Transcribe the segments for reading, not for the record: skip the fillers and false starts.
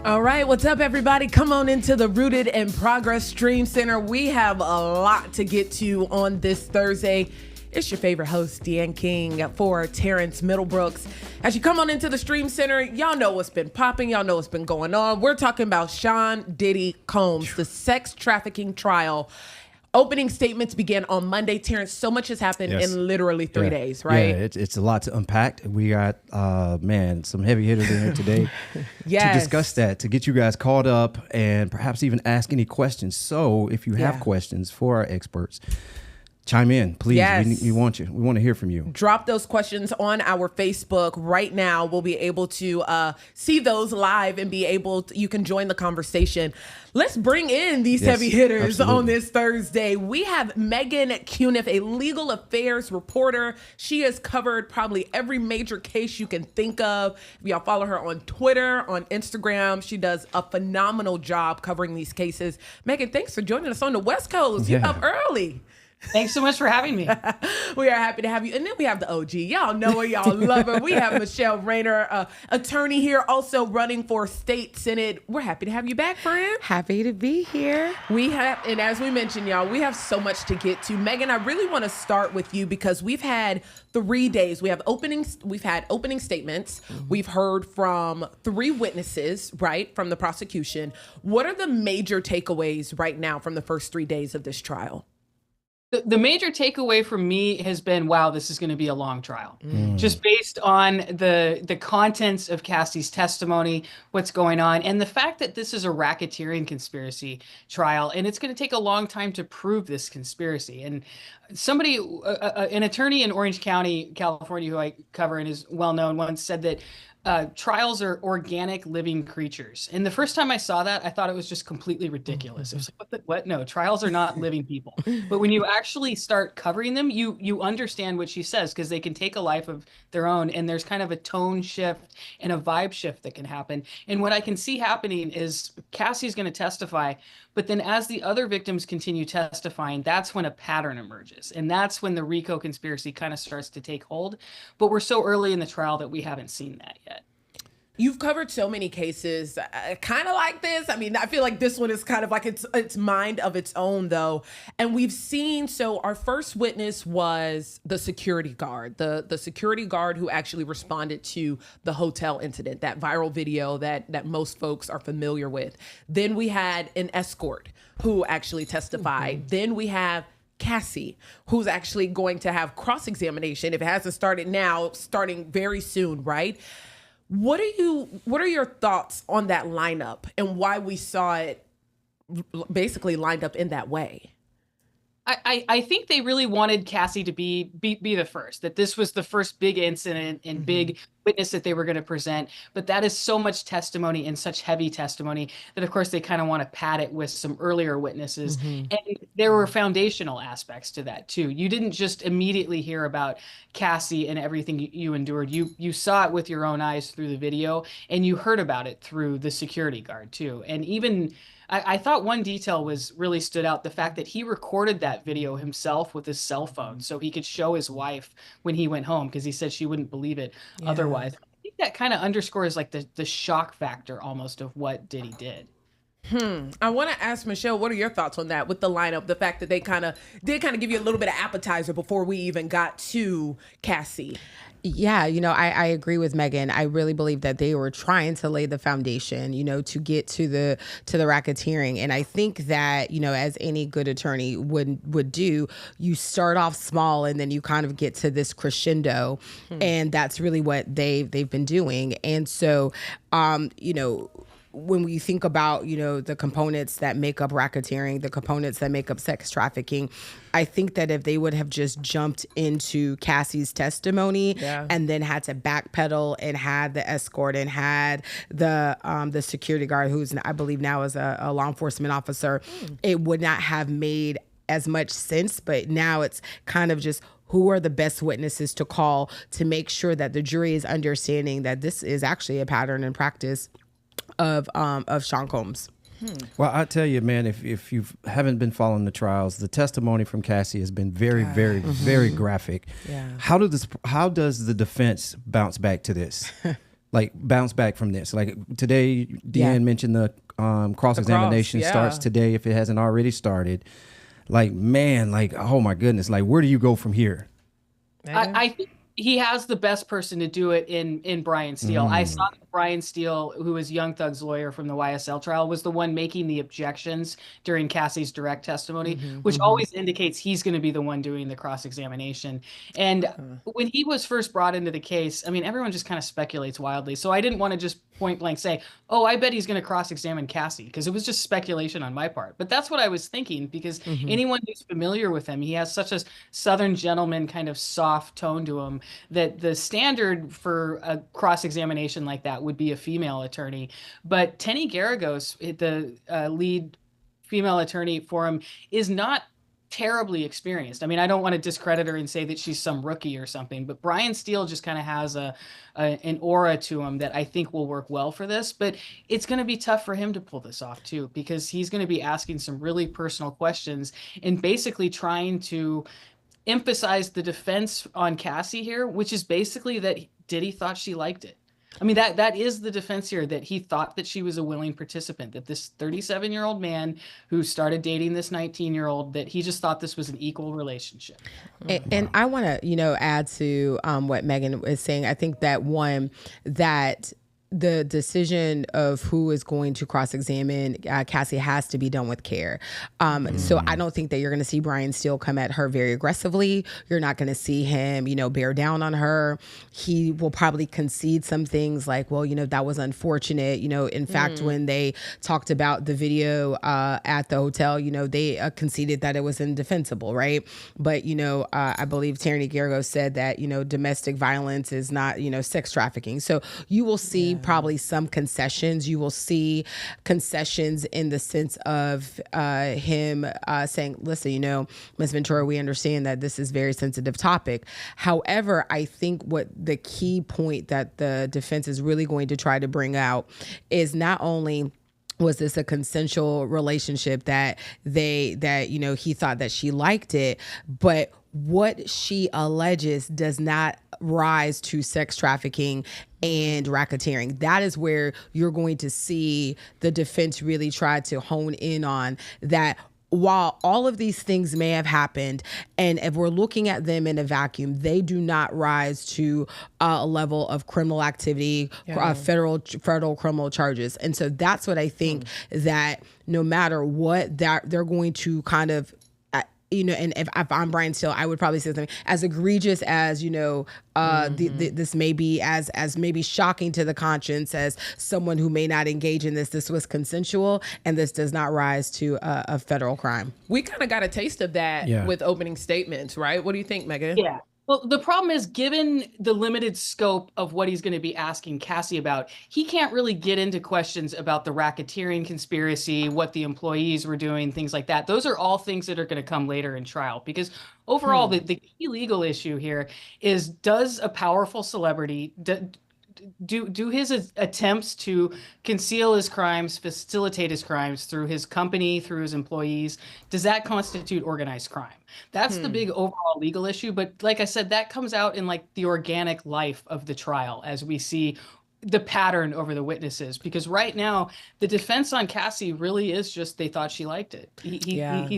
All right, what's up, everybody? Come on into the Rooted in Progress Stream Center. We have a lot to get to on this Thursday. It's your favorite host, Deanne King, for Terrence Middlebrooks. As you come on into the Stream Center, y'all know what's been popping. Y'all know what's been going on. We're talking about Sean Diddy Combs, the sex trafficking trial. Opening statements began on Monday. Terrence, so much has happened in literally 3 days, right? Yeah, it's a lot to unpack. We got, some heavy hitters in here today to discuss that, to get you guys caught up and perhaps even ask any questions. So if you have questions for our experts, chime in, please. Yes. We want you. We want to hear from you. Drop those questions on our Facebook right now. We'll be able to see those live and you can join the conversation. Let's bring in these heavy hitters on this Thursday. We have Meghann Cuniff, a legal affairs reporter. She has covered probably every major case you can think of. If y'all follow her on Twitter, on Instagram, she does a phenomenal job covering these cases. Meghann, thanks for joining us on the West Coast. You're up early. Thanks so much for having me. We are happy to have you. And then we have the OG. Y'all know her. Y'all love her. We have Michele Rayner, attorney here, also running for state senate. We're happy to have you back, friend. Happy to be here. And as we mentioned, y'all, we have so much to get to. Meghann, I really want to start with you because we've had 3 days. We've had opening statements. Mm-hmm. We've heard from 3 witnesses, right, from the prosecution. What are the major takeaways right now from the first 3 days of this trial? The major takeaway from me has been, wow, this is going to be a long trial. Just based on the contents of Cassie's testimony, what's going on, and the fact that this is a racketeering conspiracy trial, and it's going to take a long time to prove this conspiracy. And somebody, an attorney in Orange County, California, who I cover and is well known, once said that trials are organic living creatures. And the first time I saw that, I thought it was just completely ridiculous. It was like, what? No, trials are not living people. But when you actually start covering them, you understand what she says, because they can take a life of their own. And there's kind of a tone shift and a vibe shift that can happen. And what I can see happening is Cassie's going to testify, but then as the other victims continue testifying, that's when a pattern emerges. And that's when the RICO conspiracy kind of starts to take hold. But we're so early in the trial that we haven't seen that yet. You've covered so many cases kind of like this. I mean, I feel like this one is kind of like its mind of its own, though. And we've seen, so our first witness was the security guard, the security guard who actually responded to the hotel incident, that viral video that most folks are familiar with. Then we had an escort who actually testified. Mm-hmm. Then we have Cassie, who's actually going to have cross-examination. If it hasn't started now, starting very soon, right? What are your thoughts on that lineup and why we saw it basically lined up in that way? I think they really wanted Cassie to be the first, that this was the first big incident and big witness that they were going to present. But that is so much testimony and such heavy testimony that, of course, they kind of want to pad it with some earlier witnesses. And there were foundational aspects to that, too. You didn't just immediately hear about Cassie and everything you endured. You saw it with your own eyes through the video, and you heard about it through the security guard, too. And even I thought one detail really stood out, the fact that he recorded that video himself with his cell phone so he could show his wife when he went home, because he said she wouldn't believe it otherwise. I think that kind of underscores like the shock factor almost of what Diddy did. I want to ask Michele, what are your thoughts on that with the lineup? The fact that they did give you a little bit of appetizer before we even got to Cassie. Yeah, I agree with Meghann. I really believe that they were trying to lay the foundation, to get to the racketeering. And I think that, as any good attorney would do, you start off small and then you kind of get to this crescendo. And that's really what they've been doing. And so, when we think about, the components that make up racketeering, the components that make up sex trafficking, I think that if they would have just jumped into Cassie's testimony and then had to backpedal and had the escort and had the security guard, who's I believe now is a law enforcement officer, it would not have made as much sense. But now it's kind of just, who are the best witnesses to call to make sure that the jury is understanding that this is actually a pattern and practice of Sean Combs. Well, I tell you, man, if you haven't been following the trials, the testimony from Cassie has been very, very graphic. Yeah. How does the defense bounce back to this? like bounce back from this? Like today, Deanne mentioned the cross-examination starts today if it hasn't already started. Like, man, like, oh my goodness, like, where do you go from here? I think he has the best person to do it in Brian Steele. I saw that Brian Steele, who was Young Thug's lawyer from the YSL trial, was the one making the objections during Cassie's direct testimony, which always indicates he's going to be the one doing the cross-examination. And when he was first brought into the case, I mean, everyone just kind of speculates wildly. So I didn't want to just point blank say, oh, I bet he's going to cross-examine Cassie, because it was just speculation on my part. But that's what I was thinking, because anyone who's familiar with him, he has such a Southern gentleman kind of soft tone to him that the standard for a cross-examination like that would be a female attorney. But Tenny Garagos, the lead female attorney for him, is not terribly experienced. I mean, I don't want to discredit her and say that she's some rookie or something, but Brian Steele just kind of has an aura to him that I think will work well for this. But it's going to be tough for him to pull this off too, because he's going to be asking some really personal questions and basically trying to emphasize the defense on Cassie here, which is basically that Diddy thought she liked it. I mean, that is the defense here, that he thought that she was a willing participant, that this 37-year-old man who started dating this 19-year-old, that he just thought this was an equal relationship. And I want to, add to what Meghann is saying. I think that that the decision of who is going to cross-examine Cassie has to be done with care. So I don't think that you're going to see Brian Steele come at her very aggressively. You're not going to see him, bear down on her. He will probably concede some things like, well, that was unfortunate. In fact, when they talked about the video at the hotel, they conceded that it was indefensible, right? But, I believe Tenny Garagos said that, domestic violence is not, sex trafficking. So you will see probably some concessions. You will see concessions in the sense of him saying, listen, Ms. Ventura, we understand that this is a very sensitive topic. However, I think what the key point that the defense is really going to try to bring out is not only was this a consensual relationship that he thought that she liked it, but what she alleges does not rise to sex trafficking and racketeering. That is where you're going to see the defense really try to hone in on that. While all of these things may have happened, and if we're looking at them in a vacuum, they do not rise to a level of criminal activity, federal criminal charges. And so that's what I think that no matter what, that they're going to kind of, and if I'm Brian Steele, I would probably say something as egregious as, this may be as maybe shocking to the conscience as someone who may not engage in this. This was consensual, and this does not rise to a federal crime. We kind of got a taste of that with opening statements, right? What do you think, Meghann? Yeah. Well, the problem is, given the limited scope of what he's going to be asking Cassie about, he can't really get into questions about the racketeering conspiracy, what the employees were doing, things like that. Those are all things that are going to come later in trial, because overall, the key legal issue here is, does a powerful celebrity do his attempts to conceal his crimes, facilitate his crimes through his company, through his employees, does that constitute organized crime? That's the big overall legal issue. But like I said, that comes out in like the organic life of the trial as we see the pattern over the witnesses. Because right now, the defense on Cassie really is just they thought she liked it. He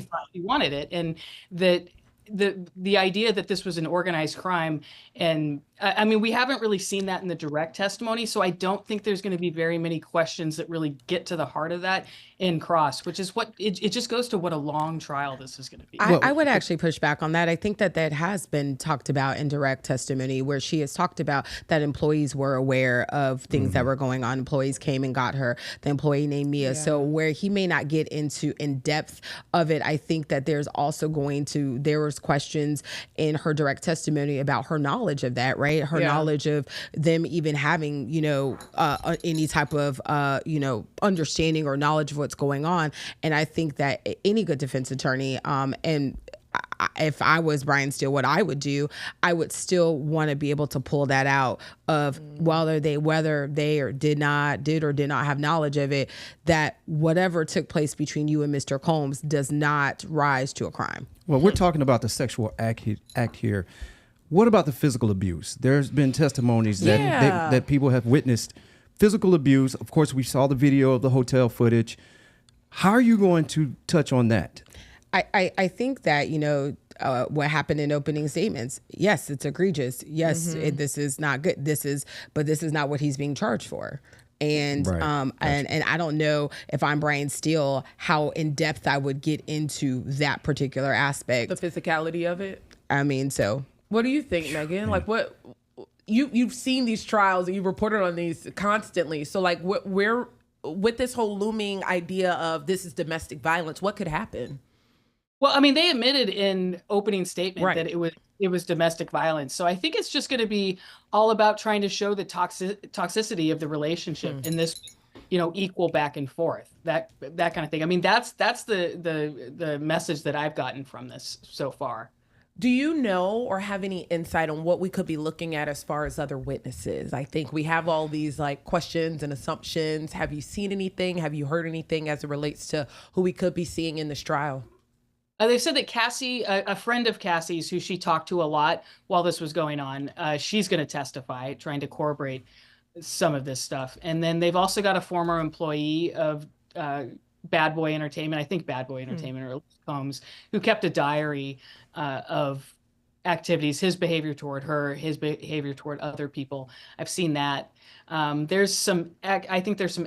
thought she wanted it. And that the idea that this was an organized crime, and I mean, we haven't really seen that in the direct testimony, so I don't think there's going to be very many questions that really get to the heart of that in cross, which is what it just goes to what a long trial this is going to be. I would actually push back on that. I think that has been talked about in direct testimony, where she has talked about that employees were aware of things that were going on. Employees came and got her, the employee named Mia. So where he may not get into in depth of it, I think that there's also there was questions in her direct testimony about her knowledge of that, right? Her knowledge of them even having, any type of, understanding or knowledge of what's going on. And I think that any good defense attorney, and if I was Brian Steele, what I would do, I would still want to be able to pull that out of whether they did or did not have knowledge of it, that whatever took place between you and Mr. Combs does not rise to a crime. Well, we're talking about the sexual act here. What about the physical abuse? There's been testimonies that people have witnessed physical abuse. Of course, we saw the video of the hotel footage. How are you going to touch on that? I think that, what happened in opening statements, yes, it's egregious. Yes, this is not good. But this is not what he's being charged for. And and I don't know if I'm Brian Steele, how in depth I would get into that particular aspect. The physicality of it. I mean, so what do you think, Meghann? Like, what you've seen these trials and you've reported on these constantly. So like, where with this whole looming idea of this is domestic violence, what could happen? Well, I mean, they admitted in opening statement that it was domestic violence. So I think it's just going to be all about trying to show the toxicity of the relationship in this, equal back and forth, that kind of thing. I mean, that's the message that I've gotten from this so far. Do you know or have any insight on what we could be looking at as far as other witnesses? I think we have all these like questions and assumptions. Have you seen anything? Have you heard anything as it relates to who we could be seeing in this trial? They've said that Cassie, a friend of Cassie's who she talked to a lot while this was going on, she's going to testify, trying to corroborate some of this stuff. And then they've also got a former employee of Bad Boy Entertainment, I think Bad Boy Entertainment or Combs, who kept a diary of activities, his behavior toward her, his behavior toward other people. I've seen that. I think there's some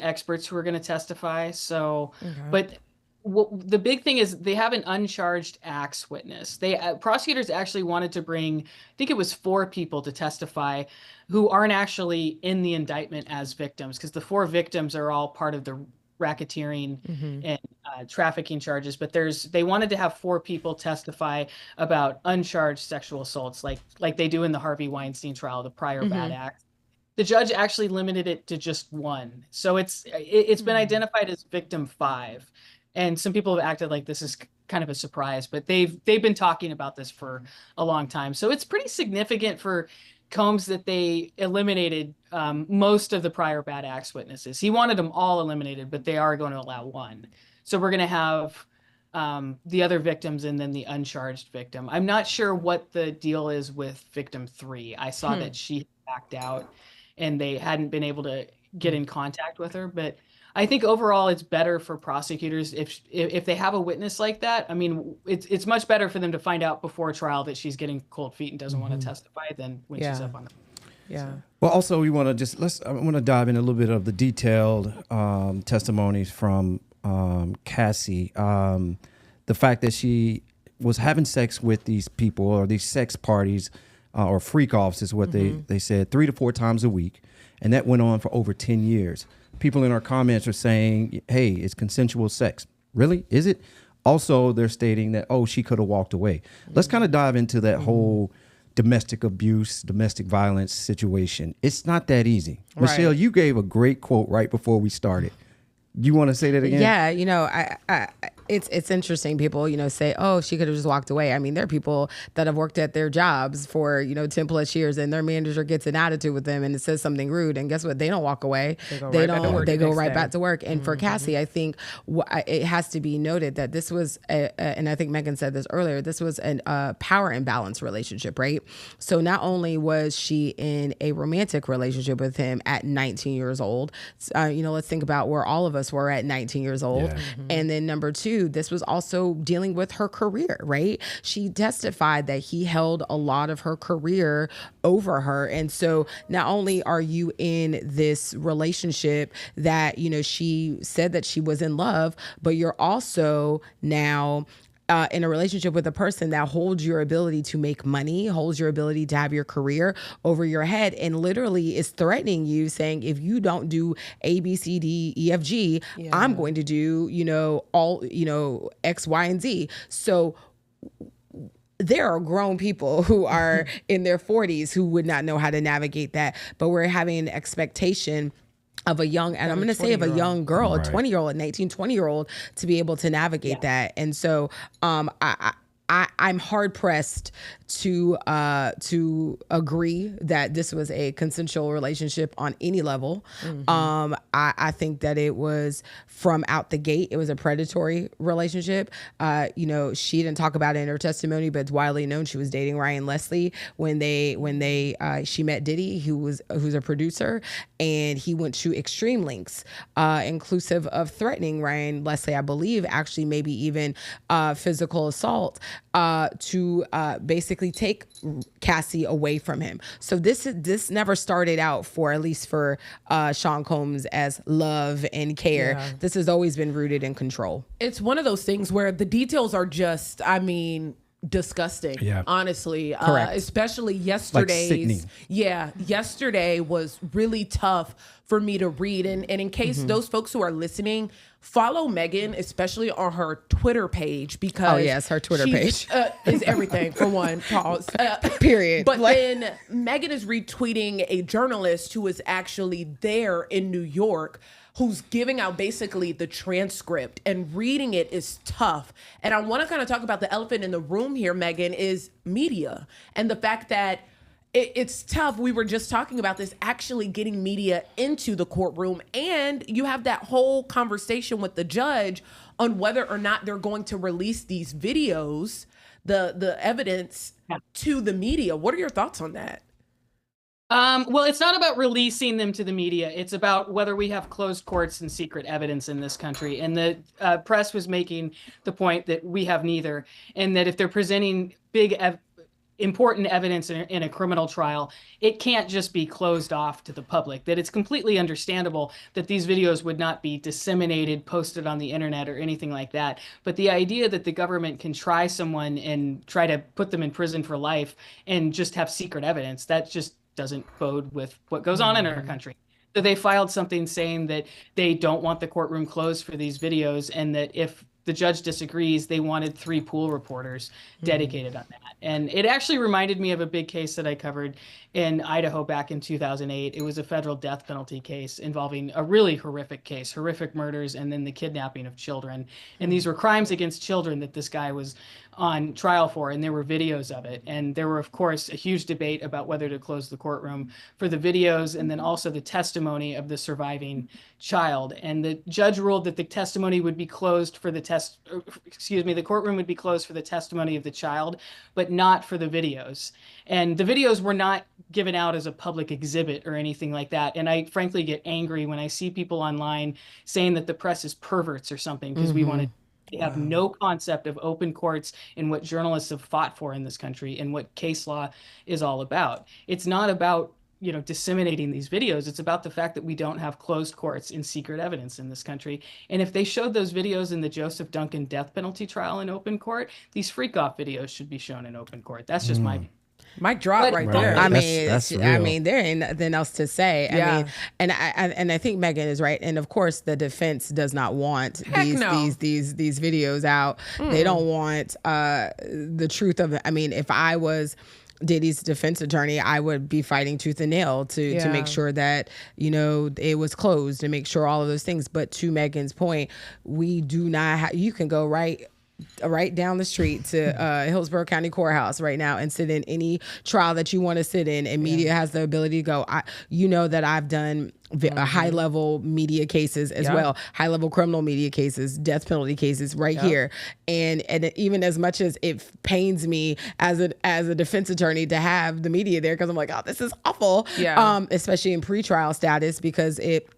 experts who are going to testify. So, but the big thing is they have an uncharged acts witness. Prosecutors actually wanted to bring, I think it was 4 people to testify who aren't actually in the indictment as victims, because the 4 victims are all part of the racketeering and trafficking charges. But they wanted to have 4 people testify about uncharged sexual assaults, like they do in the Harvey Weinstein trial, the prior bad acts. The judge actually limited it to just 1. So it's been identified as victim 5. And some people have acted like this is kind of a surprise, but they've been talking about this for a long time. So it's pretty significant for Combs that they eliminated most of the prior bad acts witnesses. He wanted them all eliminated, but they are going to allow 1. So we're going to have the other victims and then the uncharged victim. I'm not sure what the deal is with victim 3. I saw that she backed out and they hadn't been able to get in contact with her, but I think overall it's better for prosecutors if they have a witness like that. I mean, it's much better for them to find out before trial that she's getting cold feet and doesn't want to testify than when she's up on the. Yeah. Well, also we want to I want to dive in a little bit of the detailed testimonies from Cassie. The fact that she was having sex with these people or these sex parties or freak offs is what they said 3 to 4 times a week, and that went on for over 10 years. People in our comments are saying, hey, it's consensual sex. Really? Is it? Also, they're stating that, she could have walked away. Let's kind of dive into that whole domestic abuse, domestic violence situation. It's not that easy. Right. Michele, you gave a great quote right before we started. You want to say that again? Yeah, it's interesting. People, say, she could have just walked away. I mean, there are people that have worked at their jobs for, 10 plus years and their manager gets an attitude with them and it says something rude. And guess what? They don't walk away. They go right back to work. And for Cassie, I think it has to be noted that this was, and I think Meghann said this earlier, this was a power imbalance relationship, right? So not only was she in a romantic relationship with him at 19 years old, let's think about where all of us were at 19 years old. Yeah. And then number 2, this was also dealing with her career, right? She testified that he held a lot of her career over her. And so not only are you in this relationship that, she said that she was in love, but you're also now in a relationship with a person that holds your ability to make money, holds your ability to have your career over your head, and literally is threatening you, saying, if you don't do A, B, C, D, E, F, G, I'm going to do, all, X, Y, and Z. So there are grown people who are in their 40s who would not know how to navigate that, but we're having an expectation of a young, and I'm going to say of a young girl, right. A 20-year-old, an 18, 20-year-old to be able to navigate that. And so I'm hard pressed to agree that this was a consensual relationship on any level. I think that it was from out the gate, it was a predatory relationship. She didn't talk about it in her testimony, but it's widely known she was dating Ryan Leslie when she met Diddy, who's a producer, and he went to extreme lengths, inclusive of threatening Ryan Leslie, I believe, actually maybe even physical assault, to basically take Cassie away from him. So this never started out at least for Sean Combs as love and care. Yeah. This has always been rooted in control. It's one of those things where the details are just, disgusting. Yeah. Honestly. Correct. Especially yesterday's. Like sickening. Yeah. Yesterday was really tough for me to read. And in case those folks who are listening, follow Meghann, especially on her Twitter page, because her Twitter page is everything. For one, pause. Period. But then Meghann is retweeting a journalist who is actually there in New York, who's giving out basically the transcript, and reading it is tough. And I want to kind of talk about the elephant in the room here, Meghann, is media and the fact that it's tough. We were just talking about this, actually getting media into the courtroom, and you have that whole conversation with the judge on whether or not they're going to release these videos, the evidence to the media. What are your thoughts on that? Well, it's not about releasing them to the media. It's about whether we have closed courts and secret evidence in this country. And the press was making the point that we have neither, and that if they're presenting important evidence in a criminal trial, it can't just be closed off to the public, that it's completely understandable that these videos would not be disseminated, posted on the internet or anything like that. But the idea that the government can try someone and try to put them in prison for life and just have secret evidence, that just doesn't bode with what goes on in our country. So they filed something saying that they don't want the courtroom closed for these videos, and that if the judge disagrees, they wanted 3 pool reporters dedicated on that. And it actually reminded me of a big case that I covered in Idaho back in 2008. It was a federal death penalty case involving a really horrific case, horrific murders, and then the kidnapping of children. And these were crimes against children that this guy was on trial for, and there were videos of it. And there were, of course, a huge debate about whether to close the courtroom for the videos and then also the testimony of the surviving child. And the judge ruled that the testimony would be closed for the courtroom would be closed for the testimony of the child, but not for the videos. And the videos were not given out as a public exhibit or anything like that. And I frankly get angry when I see people online saying that the press is perverts or something, because we want to have no concept of open courts and what journalists have fought for in this country and what case law is all about. It's not about disseminating these videos. It's about the fact that we don't have closed courts and secret evidence in this country. And if they showed those videos in the Joseph Duncan death penalty trial in open court, these freak off videos should be shown in open court. That's just my mic drop right there. I mean, there ain't nothing else to say. I mean, and I think Meghann is right. And of course, the defense does not want these videos out. They don't want the truth of it. I mean, if I was Diddy's defense attorney, I would be fighting tooth and nail to make sure that it was closed and make sure all of those things. But to Megann's point, we do not. You can go right down the street to Hillsborough County Courthouse right now and sit in any trial that you want to sit in, and media has the ability to go. That I've done high-level media cases as well, high-level criminal media cases, death penalty cases here, and even as much as it pains me as a defense attorney to have the media there, because I'm like, oh, this is awful, especially in pretrial status, because it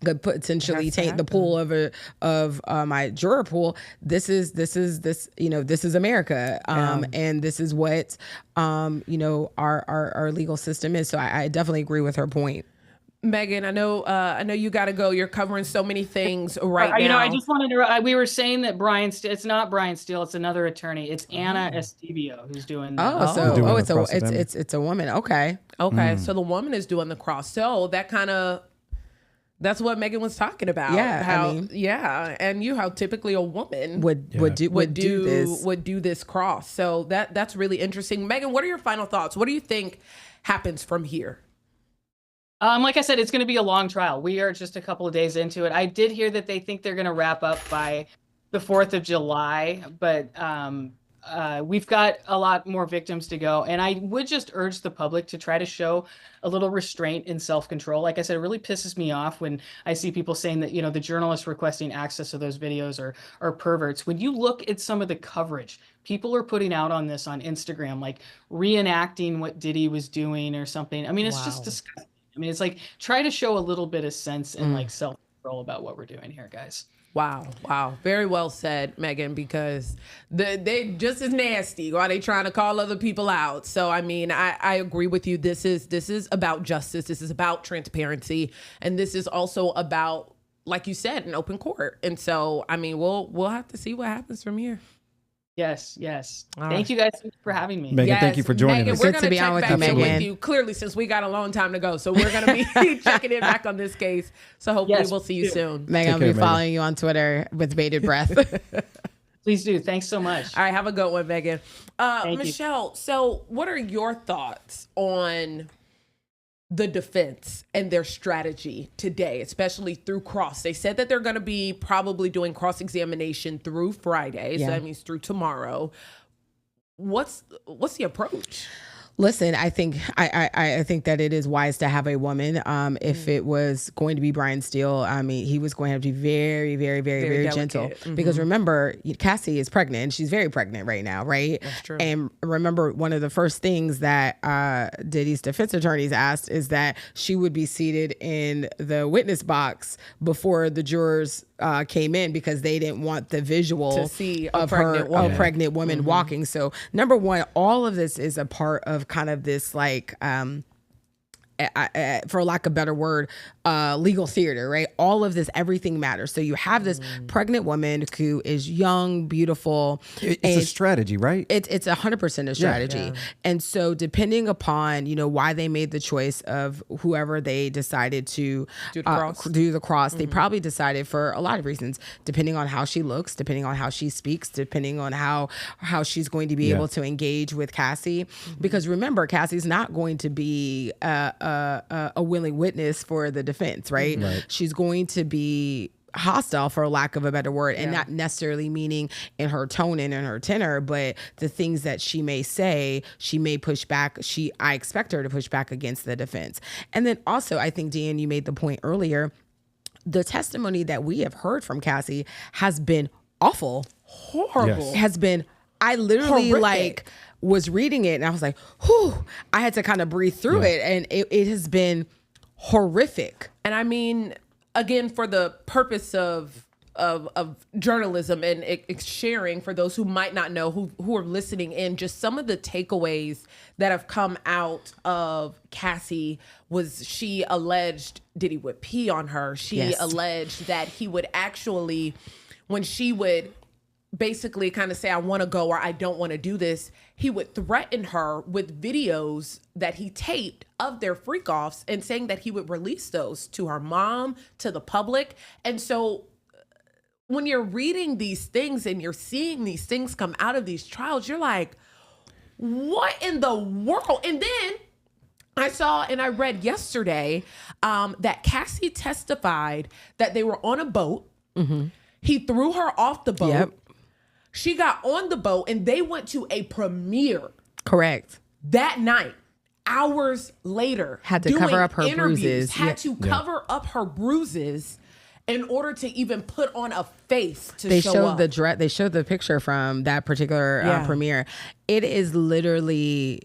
could potentially taint the pool of my juror pool. This is America, and this is what our legal system is. So I definitely agree with her point. Meghann, I know you got to go. You're covering so many things right now. I just wanted to. We were saying that it's not Brian Steele. It's another attorney. It's Anna Estevio who's doing. It's a woman. Okay. So the woman is doing the cross. So that's what Meghann was talking about. Yeah, and how typically a woman would do this cross. So that's really interesting. Meghann, what are your final thoughts? What do you think happens from here? Like I said, it's going to be a long trial. We are just a couple of days into it. I did hear that they think they're going to wrap up by the 4th of July, but we've got a lot more victims to go. And I would just urge the public to try to show a little restraint and self-control. Like I said, it really pisses me off when I see people saying that, the journalists requesting access to those videos are perverts. When you look at some of the coverage people are putting out on this on Instagram, like reenacting what Diddy was doing or something. I mean, it's just disgusting. I mean, it's like, try to show a little bit of sense and like self-control about what we're doing here, guys. Wow. Very well said, Meghann, because they just as nasty while they trying to call other people out. So, I mean, I agree with you. This is about justice. This is about transparency. And this is also about, like you said, an open court. And so, I mean, we'll have to see what happens from here. Yes. Thank you guys for having me. Meghann, thank you for joining us. We're going to check back in with you, clearly, since we got a long time to go. So we're going to be checking in back on this case. So hopefully we'll see you soon. Meghann, I'll be following you on Twitter with bated breath. Please do. Thanks so much. All right, have a good one, Meghann. Michele, so what are your thoughts on the defense and their strategy today, especially through cross? They said that they're going to be probably doing cross-examination through Friday. So that means through tomorrow. What's the approach? Listen, I think that it is wise to have a woman. If it was going to be Brian Steele, I mean, he was going to have to be very, very, very, very gentle. Because remember, Cassie is pregnant, and she's very pregnant right now, right? That's true. And remember, one of the first things that Diddy's defense attorneys asked is that she would be seated in the witness box before the jurors came in, because they didn't want the visual to see of a pregnant woman walking. So number one, all of this is a part of kind of this, like, for lack of a better word, legal theater, right? All of this, everything matters. So you have this pregnant woman who is young, beautiful. It's a strategy, right? It's 100% a strategy. Yeah. And so depending upon, why they made the choice of whoever they decided to do the cross, they probably decided for a lot of reasons, depending on how she looks, depending on how she speaks, depending on how she's going to be able to engage with Cassie. Because remember, Cassie's not going to be a willing witness for the defense, right? She's going to be hostile, for lack of a better word, and not necessarily meaning in her tone and in her tenor, but the things that she may say, she may push back. I expect her to push back against the defense. And then also, I think, Dan, you made the point earlier, the testimony that we have heard from Cassie has been awful. Horrible. Has been, I literally horrific. Was reading it and I was like, whew, I had to kind of breathe through it. And it has been horrific. And I mean, again, for the purpose of journalism and sharing, for those who might not know, who are listening in, just some of the takeaways that have come out of Cassie was she alleged Diddy would pee on her. She alleged that he would actually, when she would basically kind of say, I want to go or I don't want to do this, he would threaten her with videos that he taped of their freak offs and saying that he would release those to her mom, to the public. And so when you're reading these things and you're seeing these things come out of these trials, you're like, what in the world? And then I saw and I read yesterday that Cassie testified that they were on a boat. He threw her off the boat. She got on the boat and they went to a premiere. Correct. That night, hours later, had to cover up her bruises. Had to cover up her bruises in order to even put on a face to they show showed up. They showed the picture from that particular premiere. It is literally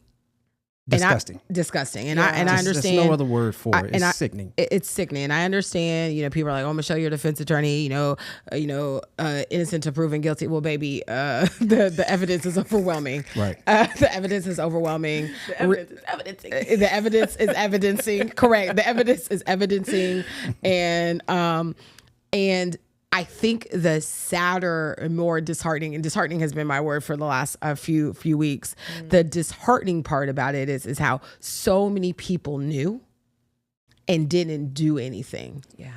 disgusting. Disgusting. And I understand. There's no other word for it. It's sickening. It's sickening. And I understand, people are like, oh, Michele, you're a defense attorney, innocent to proven guilty. Well, baby, the evidence is overwhelming. Right. The evidence is overwhelming. The evidence is evidencing. The evidence is evidencing. Correct. The evidence is evidencing. And I think the sadder and more disheartening, and disheartening has been my word for the last few weeks. The disheartening part about it is how so many people knew and didn't do anything. Yeah.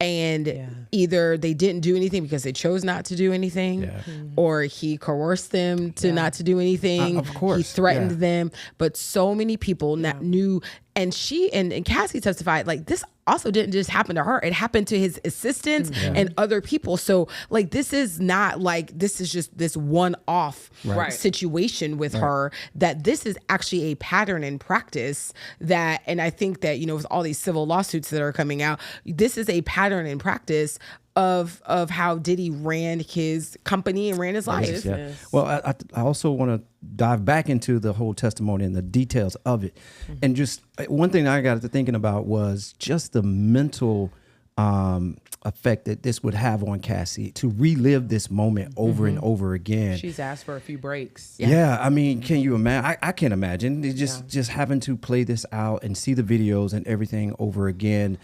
And either they didn't do anything because they chose not to do anything, or he coerced them to not to do anything. Of course. He threatened them. But so many people knew. And and Cassie testified, like, this also didn't just happen to her. It happened to his assistants and other people. So like, this is not like, this is just this one-off situation with her, that this is actually a pattern in practice that, and I think that, with all these civil lawsuits that are coming out, this is a pattern in practice of how Diddy ran his company and ran his life. Yeah. Well, I also want to dive back into the whole testimony and the details of it. And just one thing I got to thinking about was just the mental effect that this would have on Cassie to relive this moment over and over again. She's asked for a few breaks. Yeah, I mean, can you imagine? I can't imagine just having to play this out and see the videos and everything over again.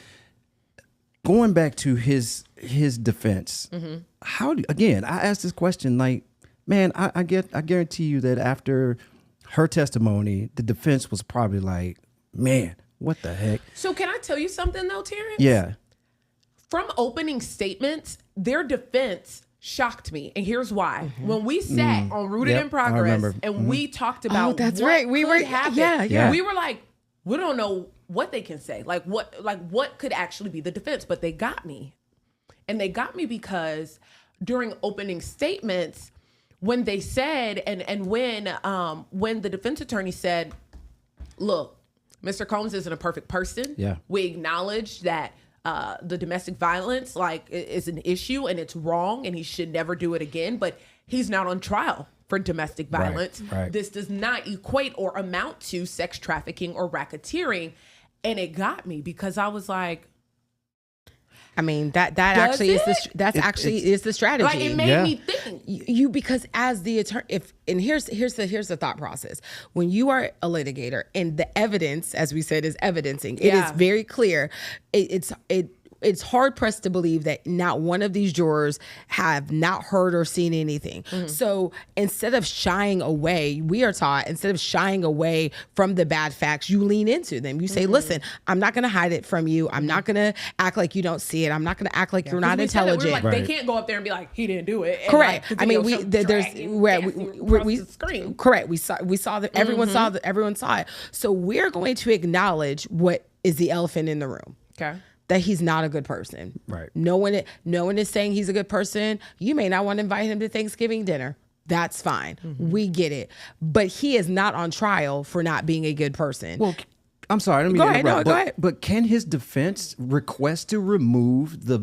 Going back to his defense, again, I asked this question, like, man, I guarantee you that after her testimony, the defense was probably like, man, what the heck? So can I tell you something though, Terrence? Yeah. From opening statements, their defense shocked me. And here's why. When we sat on Rooted in Progress and we talked about that's what right. We were happen, yeah. we were like, we don't know what they can say. Like what could actually be the defense? But they got me. And they got me because during opening statements, when they said, and when the defense attorney said, look, Mr. Combs isn't a perfect person. Yeah. We acknowledge that the domestic violence is an issue and it's wrong and he should never do it again, but he's not on trial for domestic violence. Right. This does not equate or amount to sex trafficking or racketeering. And it got me because I was like, I mean, that actually is the strategy. Like, it made me think. You because as the attorney, here's the thought process. When you are a litigator and the evidence, as we said, is evidencing, it is very clear. It's hard pressed to believe that not one of these jurors have not heard or seen anything. So instead of shying away, we are taught, instead of shying away from the bad facts, you lean into them. You say, listen, I'm not going to hide it from you. I'm not going to act like you don't see it. I'm not going to act like you're not intelligent. We're like, they can't go up there and be like, he didn't do it. And correct. Like, I mean, we screen. Correct. We saw that everyone saw it. So we're going to acknowledge what is the elephant in the room. Okay. That he's not a good person. Right. No one is saying he's a good person. You may not want to invite him to Thanksgiving dinner. That's fine. We get it. But he is not on trial for not being a good person. Well, I'm sorry. I don't mean to interrupt, go ahead. But can his defense request to remove the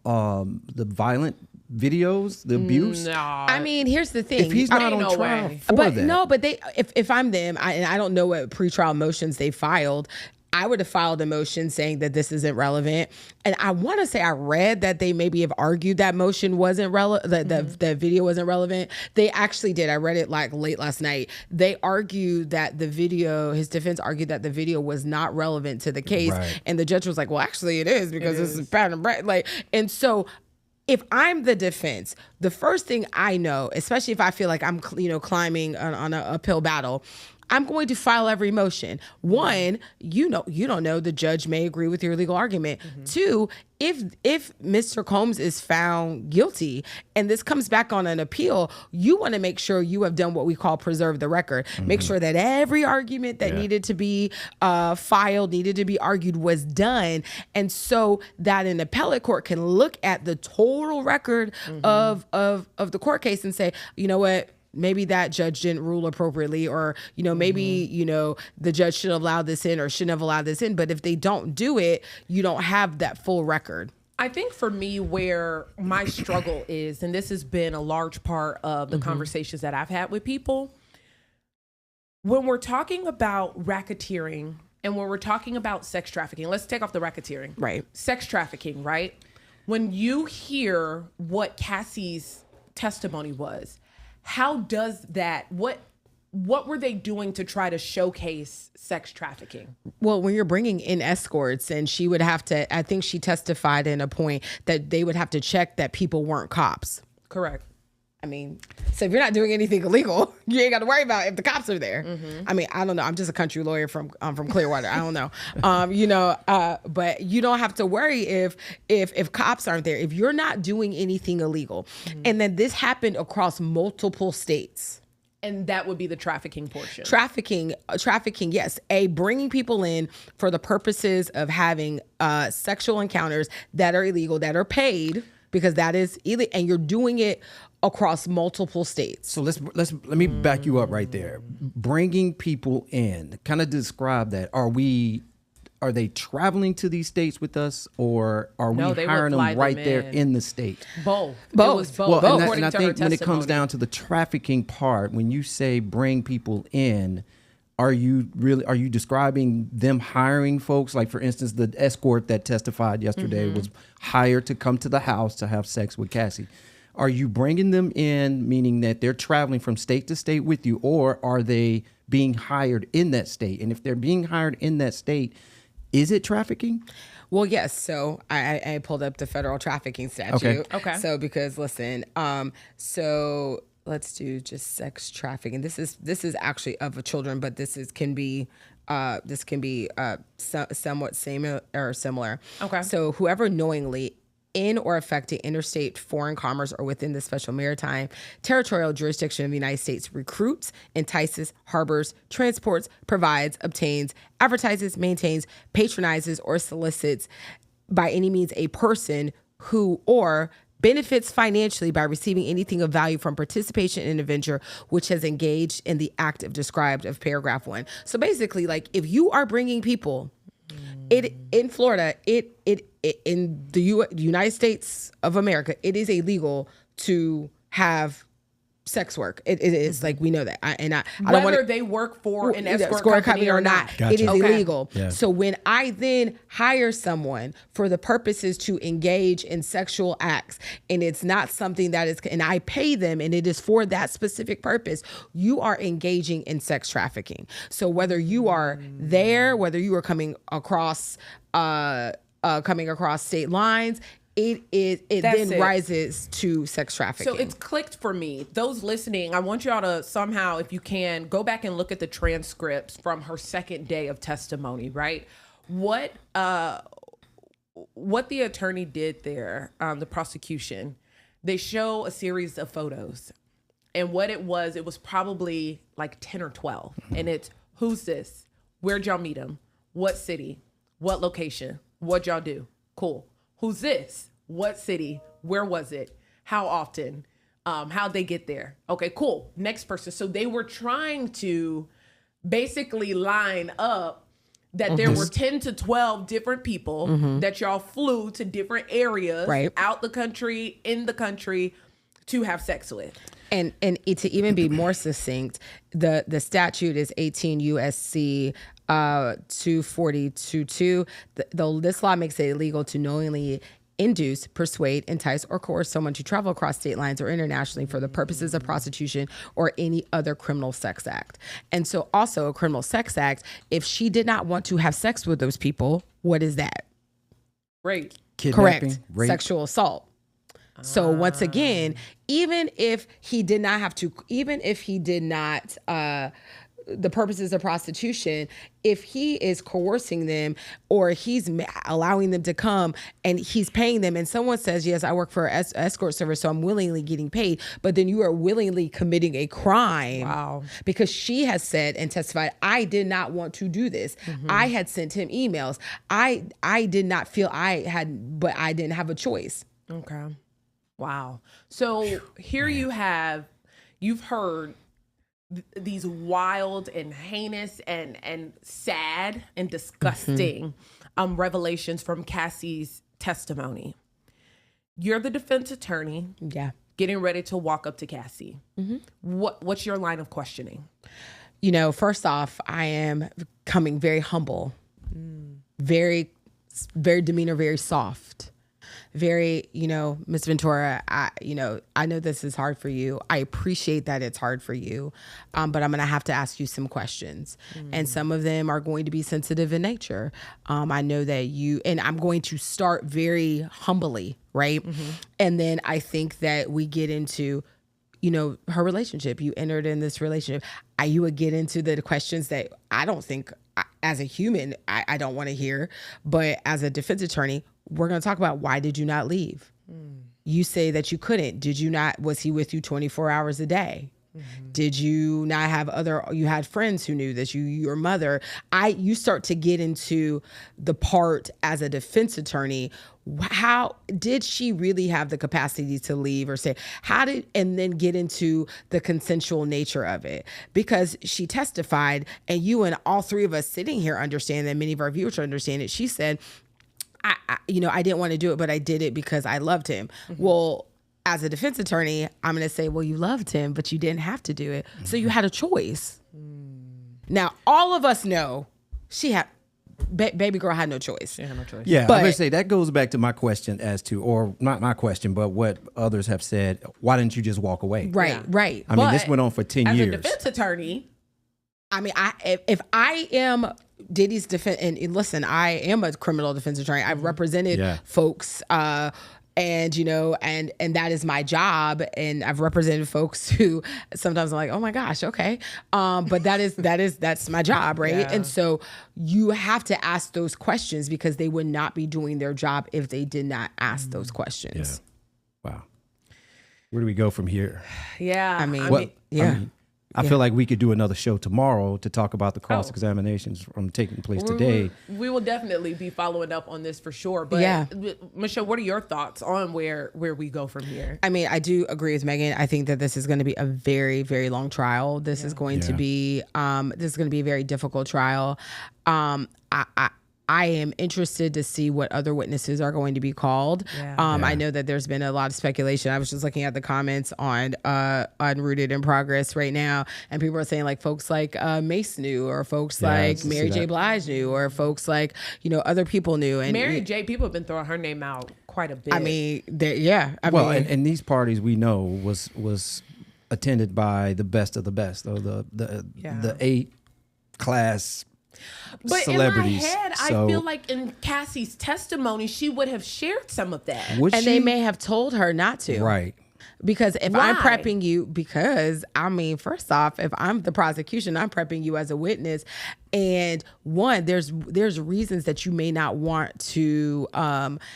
violent videos, the abuse? No. I mean, here's the thing. If he's not on trial for but that. no, but if I'm them, and I don't know what pretrial motions they filed, I would have filed a motion saying that this isn't relevant. And I want to say I read that they maybe have argued that motion wasn't relevant, that video wasn't relevant. They actually did. I read it like late last night. They argued that his defense argued that the video was not relevant to the case. Right. And the judge was like, well, actually it is because this is pattern. And so if I'm the defense, the first thing I know, especially if I feel like I'm, climbing on an uphill battle, I'm going to file every motion. One, you don't know, the judge may agree with your legal argument. Two, if Mr. Combs is found guilty and this comes back on an appeal, you want to make sure you have done what we call preserve the record. Make sure that every argument that needed to be filed, needed to be argued was done. And so that an appellate court can look at the total record of the court case and say, you know what? Maybe that judge didn't rule appropriately, or, maybe, the judge should have allowed this in or shouldn't have allowed this in. But if they don't do it, you don't have that full record. I think for me, where my struggle is, and this has been a large part of the conversations that I've had with people, when we're talking about racketeering and when we're talking about sex trafficking, let's take off the racketeering. Right. Sex trafficking, right? When you hear what Cassie's testimony was, how does that, what were they doing to try to showcase sex trafficking? Well, when you're bringing in escorts, and she would have to, I think she testified in a point that they would have to check that people weren't cops. Correct. I mean, so if you're not doing anything illegal, you ain't got to worry about if the cops are there. I mean, I don't know. I'm just a country lawyer from Clearwater. I don't know. But you don't have to worry if cops aren't there. If you're not doing anything illegal. And then this happened across multiple states. And that would be the trafficking portion. Trafficking, yes. Bringing people in for the purposes of having sexual encounters that are illegal, that are paid, because that is illegal, and you're doing it across multiple states. So let me back you up right there. Bringing people in, kind of describe that. Are they traveling to these states with us, or are we hiring them right there in the state? Both. It was both. Well, and I think when it comes down to the trafficking part, when you say bring people in, are you describing them hiring folks? Like, for instance, the escort that testified yesterday was hired to come to the house to have sex with Cassie. Are you bringing them in, meaning that they're traveling from state to state with you, or are they being hired in that state? And if they're being hired in that state, is it trafficking? Well, yes. So I pulled up the federal trafficking statute. Okay. So because listen, so let's do just sex trafficking. This is actually of children, but this can be somewhat same or similar. Okay. So whoever knowingly in or affecting interstate foreign commerce or within the special maritime territorial jurisdiction of the United States recruits, entices, harbors, transports, provides, obtains, advertises, maintains, patronizes, or solicits by any means a person who or benefits financially by receiving anything of value from participation in a venture which has engaged in the act of described of paragraph 1. So basically, like, if you are bringing people in Florida, in the United States of America, it is illegal to have sex work. It is, like, we know that. I don't whether they work for an escort company or not. Gotcha. It is illegal. Yeah. So when I then hire someone for the purposes to engage in sexual acts, and it's not something that is, and I pay them and it is for that specific purpose, you are engaging in sex trafficking. So whether you are there, whether you are coming across state lines, it then rises to sex trafficking. So it's clicked for me. Those listening, I want y'all to somehow, if you can, go back and look at the transcripts from her second day of testimony, right? What the attorney did there, the prosecution, they show a series of photos. And what it was probably like 10 or 12. And it's, who's this? Where'd y'all meet him? What city? What location? What'd y'all do? Cool. Who's this? What city? Where was it? How often? How'd they get there? Okay, cool. Next person. So they were trying to basically line up that there were 10 to 12 different people that y'all flew to different areas, out the country, in the country, to have sex with. And to even be more succinct, the statute is 18 USC 242.2. This law makes it illegal to knowingly induce, persuade, entice, or coerce someone to travel across state lines or internationally for the purposes of prostitution or any other criminal sex act. And so also a criminal sex act, if she did not want to have sex with those people, what is that? Rape. Kidnapping, Correct. rape. Sexual assault. So once again, even if he did not, the purposes of prostitution, if he is coercing them or he's allowing them to come and he's paying them, and someone says, yes, I work for an escort service, so I'm willingly getting paid, but then you are willingly committing a crime. Wow. Because she has said and testified, I did not want to do this. I had sent him emails. I did not feel but I didn't have a choice. Okay. Wow. So here you've heard these wild and heinous and sad and disgusting revelations from Cassie's testimony. You're the defense attorney. Yeah. Getting ready to walk up to Cassie. What's your line of questioning? You know, first off, I am coming very humble, very, very demeanor, very soft. Very, Ms. Ventura, I know this is hard for you. I appreciate that it's hard for you, but I'm going to have to ask you some questions. And some of them are going to be sensitive in nature. I know that and I'm going to start very humbly, right? And then I think that we get into, her relationship. You entered in this relationship. You would get into the questions that I don't think, as a human, I don't want to hear. But as a defense attorney, we're going to talk about, why did you not leave? You say that you couldn't. Did you not? Was he with you 24 hours a day? Did you not have you had friends who knew this, your mother? You start to get into the part as a defense attorney. How did she really have the capacity to leave or say, and then get into the consensual nature of it? Because she testified, and you and all three of us sitting here understand that, many of our viewers understand it. She said, I didn't want to do it, but I did it because I loved him. Well, as a defense attorney, I'm going to say, well, you loved him, but you didn't have to do it. So you had a choice. Now, all of us know she had, baby girl had no choice. She had no choice. Yeah, I'm going to say that goes back to my question or not my question, but what others have said. Why didn't you just walk away? Right. I mean, this went on for 10 years. As a defense attorney. I mean, if I am Diddy's defense, and listen, I am a criminal defense attorney. I've represented folks, and that is my job. And I've represented folks who sometimes I'm like, oh my gosh, okay. But that's my job, right? Yeah. And so you have to ask those questions, because they would not be doing their job if they did not ask those questions. Yeah. Wow. Where do we go from here? Yeah. I feel like we could do another show tomorrow to talk about the cross-examinations from taking place today. We will definitely be following up on this for sure. But Michele, what are your thoughts on where we go from here? I mean, I do agree with Meghann. I think that this is going to be a very, very long trial. This is going to be a very difficult trial. I am interested to see what other witnesses are going to be called. I know that there's been a lot of speculation. I was just looking at the comments on Rooted in Progress right now, and people are saying like folks like Mace knew, or folks like Mary J. Blige knew, or folks like, other people knew. And Mary J. people have been throwing her name out quite a bit. I mean, and these parties we know was attended by the best of the best, or the A-class celebrities. In my head, I feel like in Cassie's testimony, she would have shared some of that. They may have told her not to. Right. Because if I'm prepping you, first off, if I'm the prosecution, I'm prepping you as a witness. And one, there's reasons that you may not want to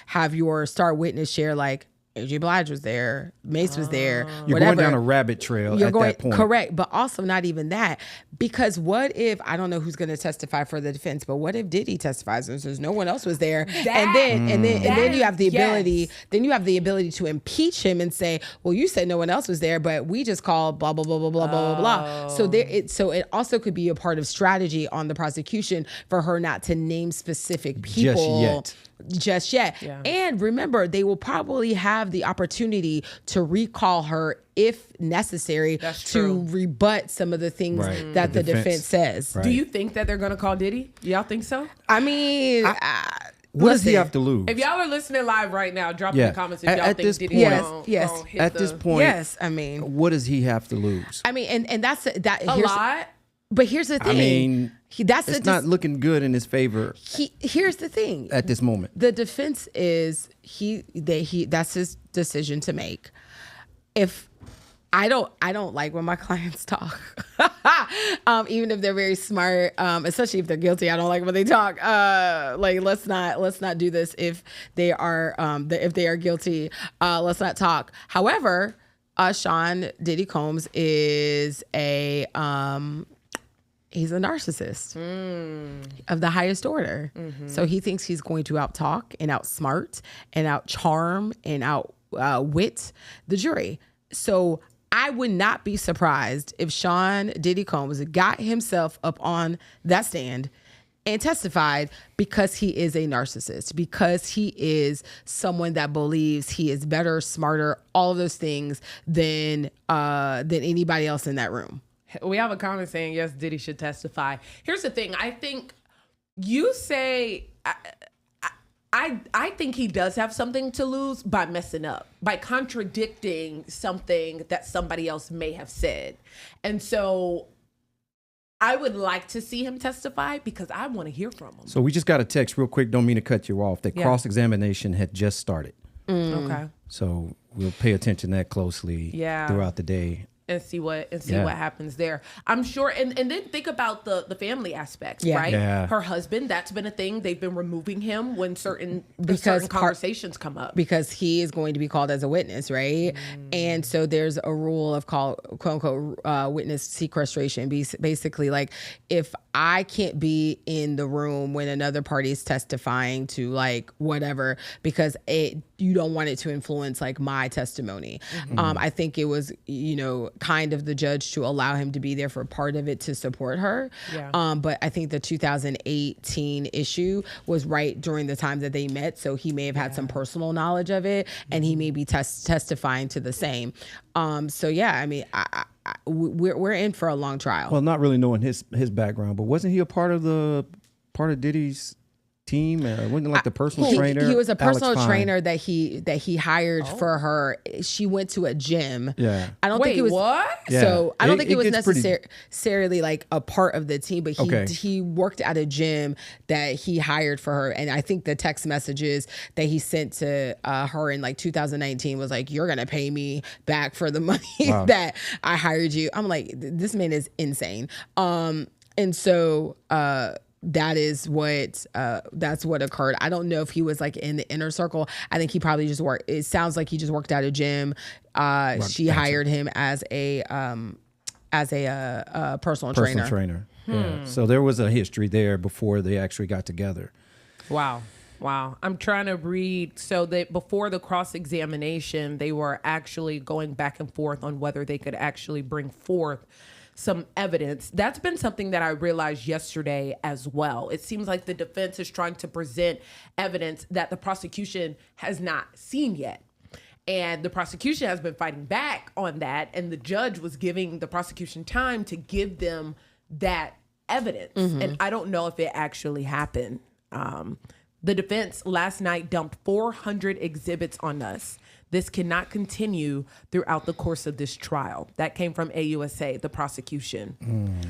have your star witness share, like, A.J. Blige was there, Mace was there, You're whatever. going down a rabbit trail that point. Correct, but also not even that. Because what if, I don't know who's going to testify for the defense, but what if Diddy testifies and says no one else was there? And then you have the ability, to impeach him and say, well, you said no one else was there, but we just called blah, blah, blah, blah, blah, blah, blah. So it also could be a part of strategy on the prosecution for her not to name specific people. Just yet. Yeah. And remember, they will probably have the opportunity to recall her if necessary to rebut some of the things that the defense says. Right. Do you think that they're going to call Diddy? Y'all think so? I mean, what does he have to lose? If y'all are listening live right now, drop in the comments if y'all think Diddy this point, yes. I mean, what does he have to lose? I mean, and that's that. A lot. But here's the thing. I mean, it's not looking good in his favor. Here's the thing. At this moment, the defense is that's his decision to make. If I don't like when my clients talk, even if they're very smart, especially if they're guilty. I don't like when they talk. Let's not do this if they are guilty. Let's not talk. However, Sean Diddy Combs is he's a narcissist of the highest order. Mm-hmm. So he thinks he's going to out-talk and outsmart and out-charm and out-wit the jury. So I would not be surprised if Sean Diddy Combs got himself up on that stand and testified, because he is a narcissist, because he is someone that believes he is better, smarter, all of those things than anybody else in that room. We have a comment saying, yes, Diddy should testify. Here's the thing. I think you say, I think he does have something to lose by messing up, by contradicting something that somebody else may have said. And so I would like to see him testify, because I want to hear from him. So we just got a text real quick. Don't mean to cut you off. The cross-examination had just started. Okay. So we'll pay attention to that closely throughout the day. and see what happens there. I'm sure. And then think about the family aspect, right? Yeah. Her husband, that's been a thing. They've been removing him when certain conversations come up. Because he is going to be called as a witness, right? And so there's a rule of quote unquote witness sequestration. Basically, like, if I can't be in the room when another party is testifying to like whatever, because you don't want it to influence like my testimony. I think it was, kind of the judge to allow him to be there for part of it to support her. Yeah. But I think the 2018 issue was right during the time that they met. So he may have had some personal knowledge of it, and he may be testifying to the same. So yeah, I mean, we're in for a long trial. Well, not really knowing his background, but wasn't he a part of Diddy's team? Wasn't it like the personal trainer? He was a personal trainer that he hired for her. She went to a gym. Yeah. I don't think it was what? So I don't think it was necessarily like a part of the team, but he worked at a gym that he hired for her. And I think the text messages that he sent to her in like 2019 was like, "You're gonna pay me back for the money that I hired you." I'm like, this man is insane. And so that's what occurred. I don't know if he was like in the inner circle. I think he probably just worked. It sounds like he just worked at a gym. She hired him as a personal trainer. Yeah. So there was a history there before they actually got together. Wow. I'm trying to read. So that before the cross-examination, they were actually going back and forth on whether they could actually bring forth some evidence. That's been something that I realized yesterday as well. It seems like the defense is trying to present evidence that the prosecution has not seen yet. And the prosecution has been fighting back on that. And the judge was giving the prosecution time to give them that evidence. And I don't know if it actually happened. The defense last night dumped 400 exhibits on us. This cannot continue throughout the course of this trial. That came from AUSA, the prosecution.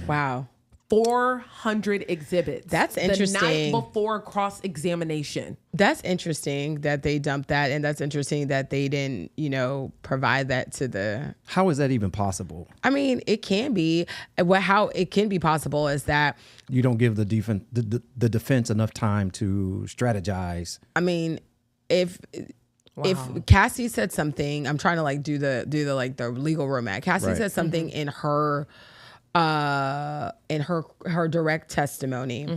Wow. 400 exhibits. That's interesting. The night before cross-examination. That's interesting that they dumped that, and that's interesting that they didn't, provide that to the... How is that even possible? I mean, it can be. How it can be possible is that... You don't give the defense enough time to strategize. I mean, if Cassie said something, I'm trying to like do the legal roadmap. Cassie said something in her direct testimony,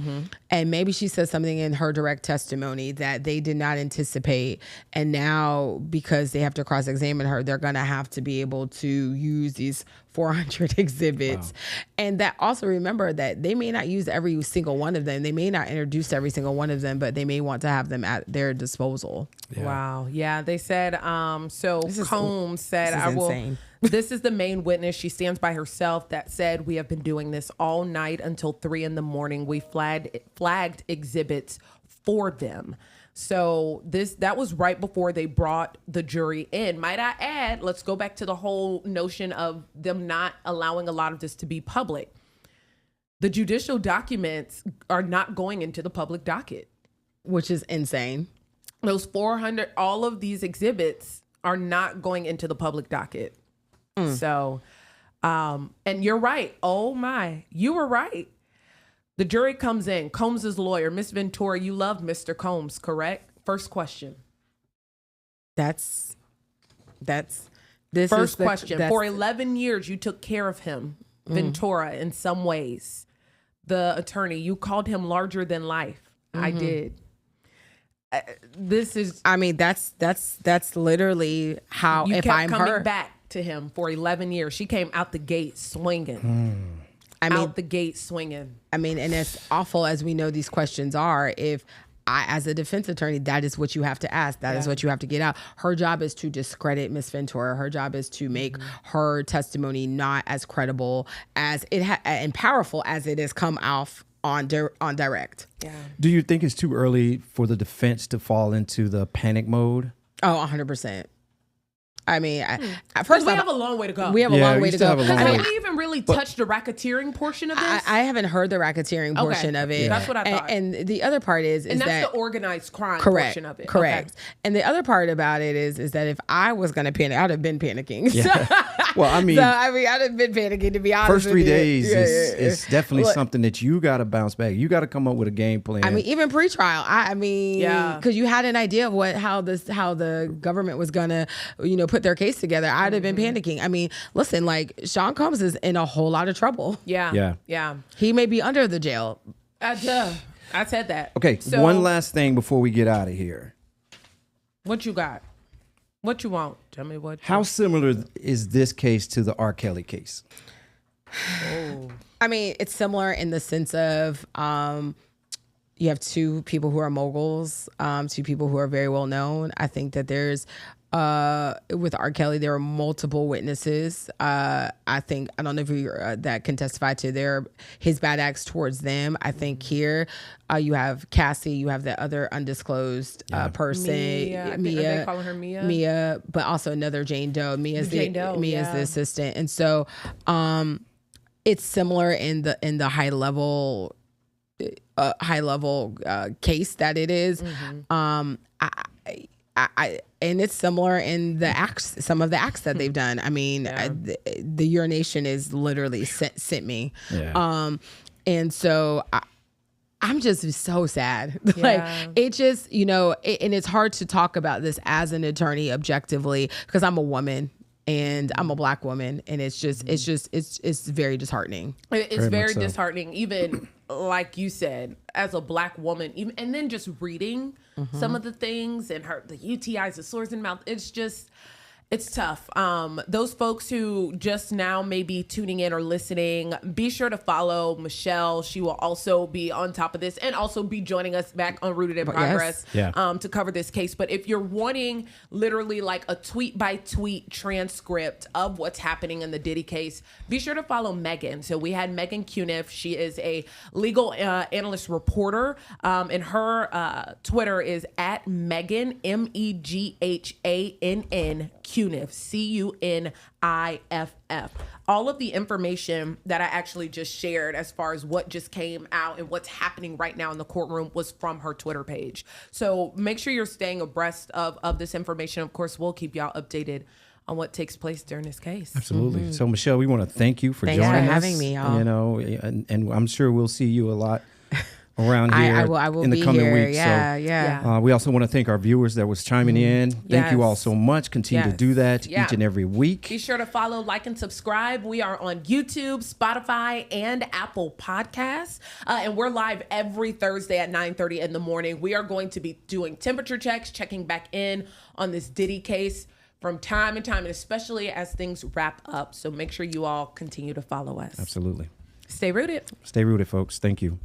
and maybe she said something in her direct testimony that they did not anticipate, and now because they have to cross-examine her, they're gonna have to be able to use these 400 exhibits. And that also, remember that they may not use every single one of them. They may not introduce every single one of them, but they may want to have them at their disposal. Yeah. Wow. Yeah. They said, Combs said, this is the main witness. She stands by herself that said, "We have been doing this all night until 3 a.m. We flagged exhibits for them." So that was right before they brought the jury in. Might I add, let's go back to the whole notion of them not allowing a lot of this to be public. The judicial documents are not going into the public docket. Which is insane. Those 400, all of these exhibits are not going into the public docket. So, and you're right. Oh my, you were right. The jury comes in. Combs' lawyer, Miss Ventura, you love Mr. Combs, correct? First question. This First question. For 11 years, you took care of him, Ventura, in some ways. The attorney, you called him larger than life. I did. This is. I mean, that's literally how. You if kept I'm coming her, back to him for 11 years. She came out the gate swinging. Out the gate swinging. I mean, and as awful as we know these questions are, if as a defense attorney, that is what you have to ask. That is what you have to get out. Her job is to discredit Miss Ventura. Her job is to make her testimony not as credible as it and powerful as it has come off on direct. Yeah. Do you think it's too early for the defense to fall into the panic mode? Oh, 100%. I mean, first we have a long way to go. We have a long way to go. Have we even really touched the racketeering portion of this? I haven't heard the racketeering portion of it. Yeah. That's what I thought. And the other part is that's that the organized crime portion of it. Correct. Okay. And the other part about it is that if I was going to panic, I'd have been panicking. Yeah. Well, I mean, I'd have been panicking, to be honest. First 3 days is definitely something that you got to bounce back. You got to come up with a game plan. I mean, even pre-trial. I mean, because you had an idea of how the government was gonna, put their case together. I'd have been panicking. I mean, listen, like Sean Combs is in a whole lot of trouble. Yeah. He may be under the jail. I said that. Okay, so, one last thing before we get out of here. What you got? What you want? Tell me what. How similar is this case to the R. Kelly case? Oh. I mean, it's similar in the sense of you have two people who are moguls, two people who are very well known. I think that there's with R. Kelly, there are multiple witnesses. I don't know if you that can testify to his bad acts towards them. I think here you have Cassie, you have the other undisclosed person, Mia. They calling her Mia. Mia, but also another Jane Doe. Mia's the assistant, and so it's similar in the high level case that it is. And it's similar in the acts, some of the acts that they've done. I mean, the urination is literally sent me. Yeah. And so I'm just so sad. Like it just, and it's hard to talk about this as an attorney objectively because I'm a woman. And I'm a Black woman, and it's very disheartening. It's very disheartening, even like you said, as a Black woman, even, and then just reading some of the things and the UTIs, the sores in the mouth. It's tough. Those folks who just now may be tuning in or listening, be sure to follow Michele. She will also be on top of this and also be joining us back on Rooted in Progress to cover this case. But if you're wanting literally like a tweet by tweet transcript of what's happening in the Diddy case, be sure to follow Meghann. So we had Meghann Cuniff. She is a legal analyst reporter, and her Twitter is at Meghann, Meghannn Cuniff, Cuniff. All of the information that I actually just shared as far as what just came out and what's happening right now in the courtroom was from her Twitter page. So make sure you're staying abreast of this information. Of course, we'll keep y'all updated on what takes place during this case. Absolutely. So Michele, we want to thank you for joining us. Thanks for having me, y'all. And I'm sure we'll see you a lot around here I will in the be coming here. weeks. We also want to thank our viewers that was chiming in. Thank you all so much. Continue to do that each and every week. Be sure to follow, like, and subscribe. We are on YouTube, Spotify, and Apple Podcasts. And we're live every Thursday at 9:30 in the morning. We are going to be doing temperature checks, checking back in on this Diddy case from time to time, and especially as things wrap up. So make sure you all continue to follow us. Absolutely. Stay rooted. Stay rooted, folks. Thank you.